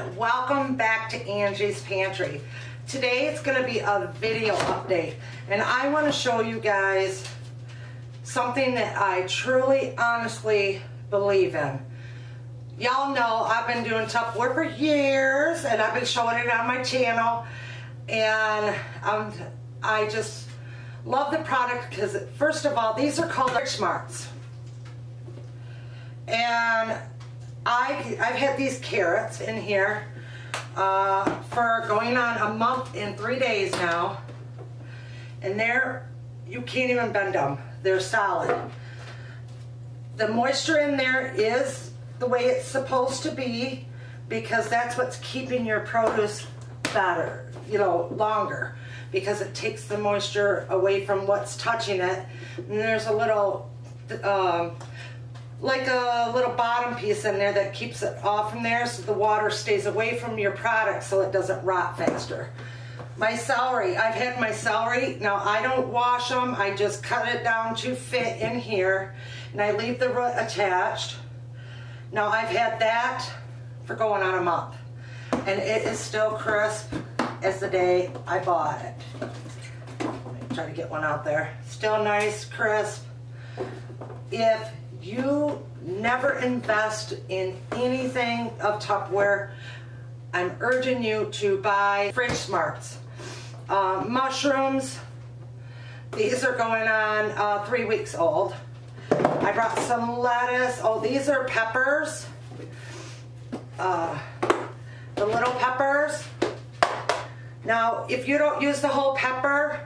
everyone, welcome back to Angie's Pantry. Today it's going to be a video update and I want to show you guys something that I truly honestly believe in. Y'all know I've been doing Tupperware for years and I've been showing it on my channel, and I just love the product because first of all, these are called Fridge Smarts, and I've had these carrots in here for going on a month and 3 days now, and you can't even bend them. They're solid. The moisture in there is the way it's supposed to be because that's what's keeping your produce better, longer, because it takes the moisture away from what's touching it. And there's a little like a little bottom piece in there that keeps it off from there so the water stays away from your product so it doesn't rot faster. My celery, I've had my celery. Now I don't wash them, I just cut it down to fit in here and I leave the root attached. Now I've had that for going on a month and it is still crisp as the day I bought it. Let me try to get one out there. Still nice, crisp. If you never invest in anything of Tupperware, I'm urging you to buy Fridge Smarts. Mushrooms, these are going on 3 weeks old. I brought some lettuce. Oh, these are peppers. The little peppers. Now, if you don't use the whole pepper,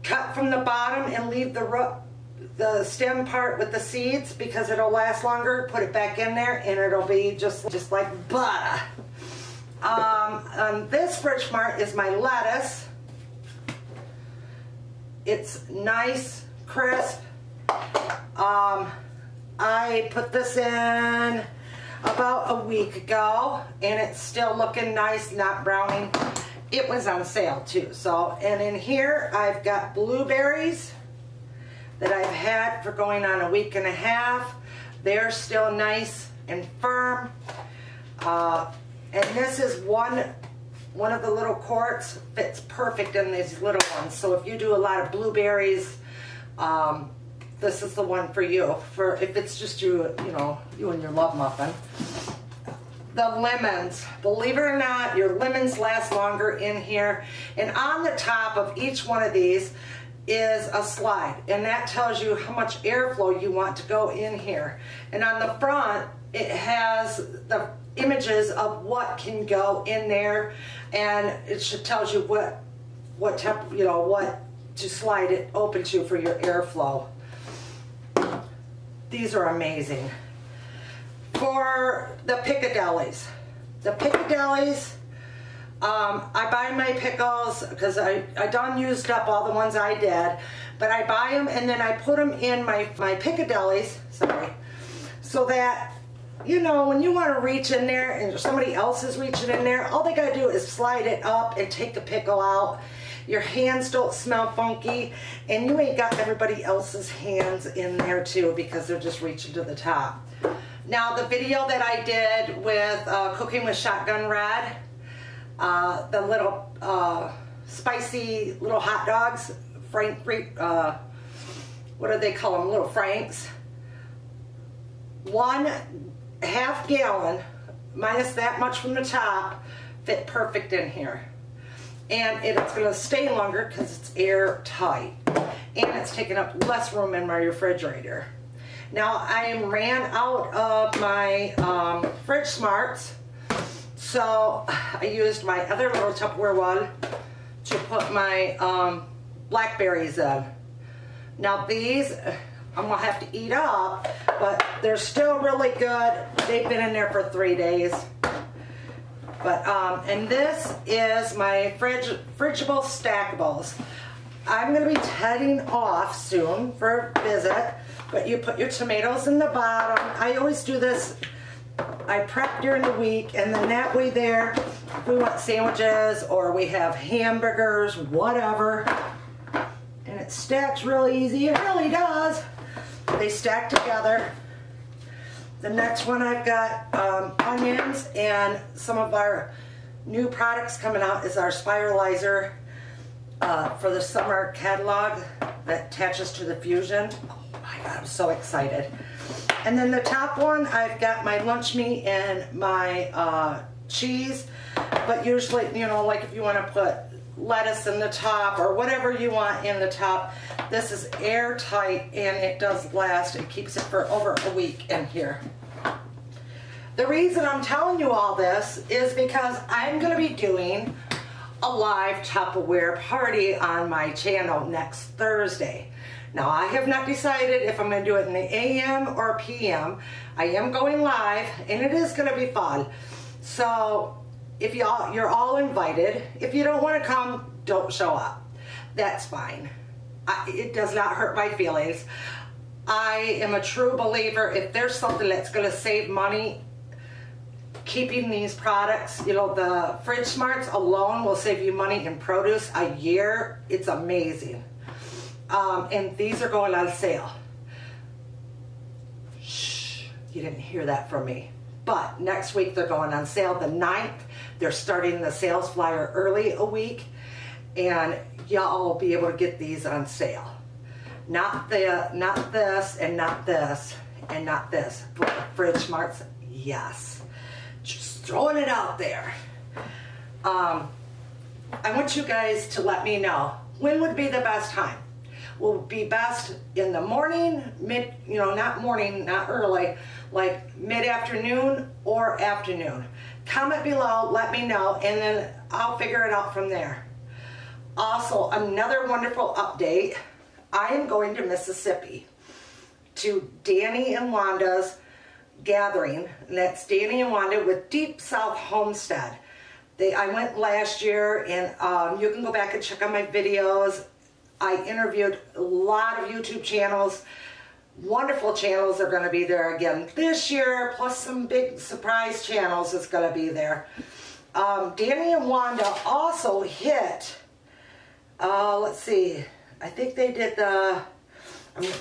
cut from the bottom and leave the stem part with the seeds because it'll last longer. Put it back in there and it'll be just like butter. This Fridge Smart is my lettuce. It's nice, crisp. I put this in about a week ago and it's still looking nice, not browning. It was on sale too. So, and in here I've got blueberries that I've had for going on a week and a half. They're still nice and firm. And this is one of the little quarts, fits perfect in these little ones. So if you do a lot of blueberries, this is the one for you. For if it's just you and your love muffin. The lemons, believe it or not, your lemons last longer in here. And on the top of each one of these is a slide, and that tells you how much airflow you want to go in here. And on the front, it has the images of what can go in there, and it tells you what to slide it open to for your airflow. These are amazing. For the Piccadillies, I buy my pickles because I done used up all the ones I did, but I buy them and then I put them in my Piccadillies, so that, when you want to reach in there and somebody else is reaching in there, all they got to do is slide it up and take the pickle out. Your hands don't smell funky, and you ain't got everybody else's hands in there too because they're just reaching to the top. Now the video that I did with cooking with Shotgun Red, the little spicy little hot dogs, what do they call them, little Franks, 1/2 gallon minus that much from the top fit perfect in here, and it's going to stay longer because it's airtight and it's taking up less room in my refrigerator. Now I ran out of my Fridge Smarts, so I used my other little Tupperware one to put my blackberries in. Now these I'm going to have to eat up, but they're still really good. They've been in there for 3 days. But and this is my fridgeable stackables. I'm going to be heading off soon for a visit, but you put your tomatoes in the bottom. I always do this. I prep during the week, and then that way there, if we want sandwiches or we have hamburgers, whatever, and it stacks really easy. It really does. They stack together. The next one I've got onions, and some of our new products coming out is our spiralizer for the summer catalog that attaches to the Fusion. Oh my God, I'm so excited. And then the top one, I've got my lunch meat and my cheese, but usually, you know, like if you want to put lettuce in the top or whatever you want in the top, this is airtight and it does last. It keeps it for over a week in here. The reason I'm telling you all this is because I'm going to be doing a live Tupperware party on my channel next Thursday. Now, I have not decided if I'm going to do it in the AM or PM. I am going live, and it is going to be fun. So, if you're all invited. If you don't want to come, don't show up. That's fine. It does not hurt my feelings. I am a true believer. If there's something that's going to save money, keeping these products, you know, the Fridge Smarts alone will save you money in produce a year. It's amazing. And these are going on sale. Shh, you didn't hear that from me. But next week they're going on sale the 9th. They're starting the sales flyer early a week, and y'all will be able to get these on sale. Not this, and not this, and not this. But Fridge Smarts, yes. Just throwing it out there. I want you guys to let me know when would be the best time. Will be best in the morning, not early, like mid-afternoon or afternoon. Comment below, let me know, and then I'll figure it out from there. Also, another wonderful update. I am going to Mississippi to Danny and Wanda's gathering, and that's Danny and Wanda with Deep South Homestead. I went last year, and you can go back and check out my videos. I interviewed a lot of YouTube channels. Wonderful channels are going to be there again this year, plus some big surprise channels is going to be there. Danny and Wanda also hit, let's see, I think they did I'm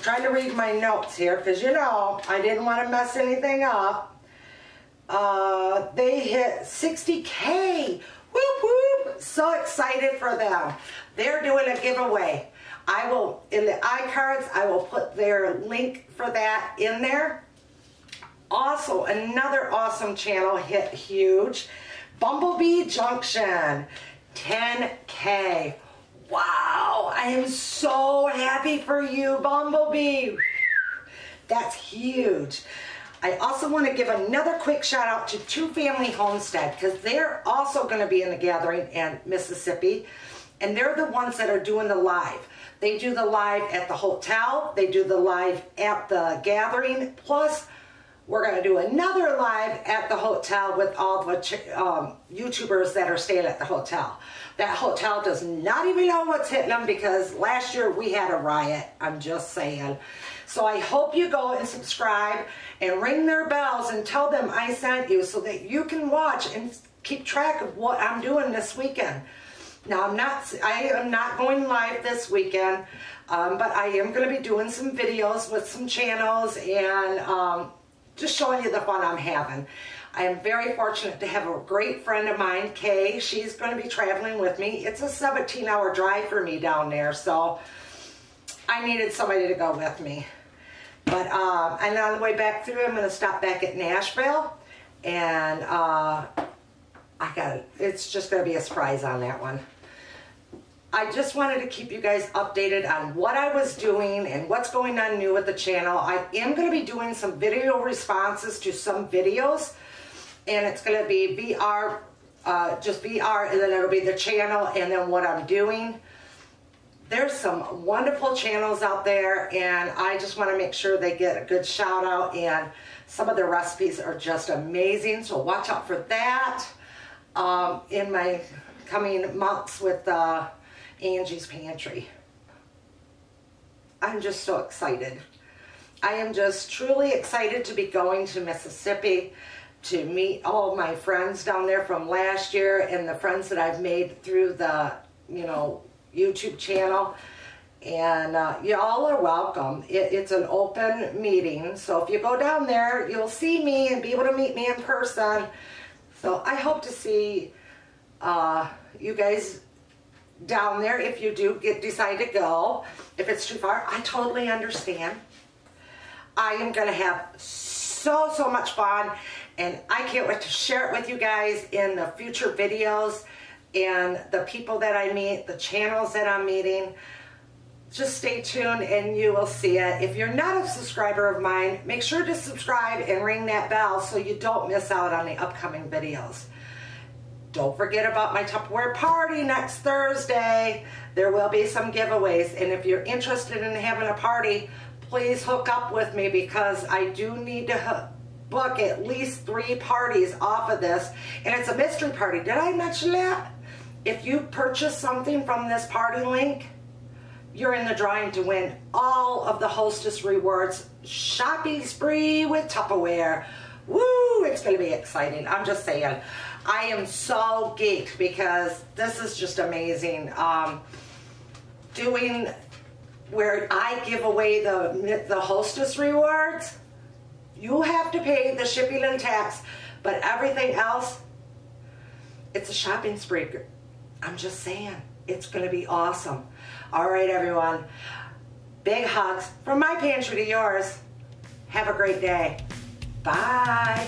trying to read my notes here because, you know, I didn't want to mess anything up. They hit 60K. Whoop, whoop. So excited for them. They're doing a giveaway. I will, in the iCards, I will put their link for that in there. Also, another awesome channel hit huge. Bumblebee Junction, 10K. Wow, I am so happy for you, Bumblebee. That's huge. I also want to give another quick shout out to Two Family Homestead because they're also going to be in the gathering in Mississippi, and they're the ones that are doing the live. They do the live at the hotel, they do the live at the gathering, plus we're going to do another live at the hotel with all the YouTubers that are staying at the hotel. That hotel does not even know what's hitting them because last year we had a riot, I'm just saying. So I hope you go and subscribe and ring their bells and tell them I sent you so that you can watch and keep track of what I'm doing this weekend. Now I am not going live this weekend, but I am going to be doing some videos with some channels and just showing you the fun I'm having. I am very fortunate to have a great friend of mine, Kay. She's going to be traveling with me. It's a 17-hour drive for me down there, so I needed somebody to go with me. But and on the way back through, I'm going to stop back at Nashville, and it's just going to be a surprise on that one. I just wanted to keep you guys updated on what I was doing and what's going on new with the channel. I am going to be doing some video responses to some videos, and it's going to be VR, just VR, and then it'll be the channel and then what I'm doing. There's some wonderful channels out there, and I just want to make sure they get a good shout out, and some of the recipes are just amazing, so watch out for that in my coming months with Angie's Pantry. I'm just so excited. I am just truly excited to be going to Mississippi to meet all of my friends down there from last year and the friends that I've made through the, YouTube channel. And y'all are welcome. It's an open meeting, so if you go down there, you'll see me and be able to meet me in person. So I hope to see you guys down there if you do decide to go. If it's too far, I totally understand. I am going to have so much fun, and I can't wait to share it with you guys in the future videos and the people that I meet, the channels that I'm meeting. Just stay tuned and you will see it. If you're not a subscriber of mine, make sure to subscribe and ring that bell so you don't miss out on the upcoming videos. Don't forget about my Tupperware party next Thursday. There will be some giveaways, and if you're interested in having a party, please hook up with me, because I do need to book at least 3 parties off of this, and it's a mystery party. Did I mention that? If you purchase something from this party link, you're in the drawing to win all of the Hostess Rewards shopping spree with Tupperware. Woo, it's going to be exciting. I'm just saying. I am so geeked because this is just amazing. Doing where I give away the Hostess Rewards, you have to pay the shipping and tax, but everything else, it's a shopping spree. I'm just saying, it's going to be awesome. All right, everyone. Big hugs from my pantry to yours. Have a great day. Bye.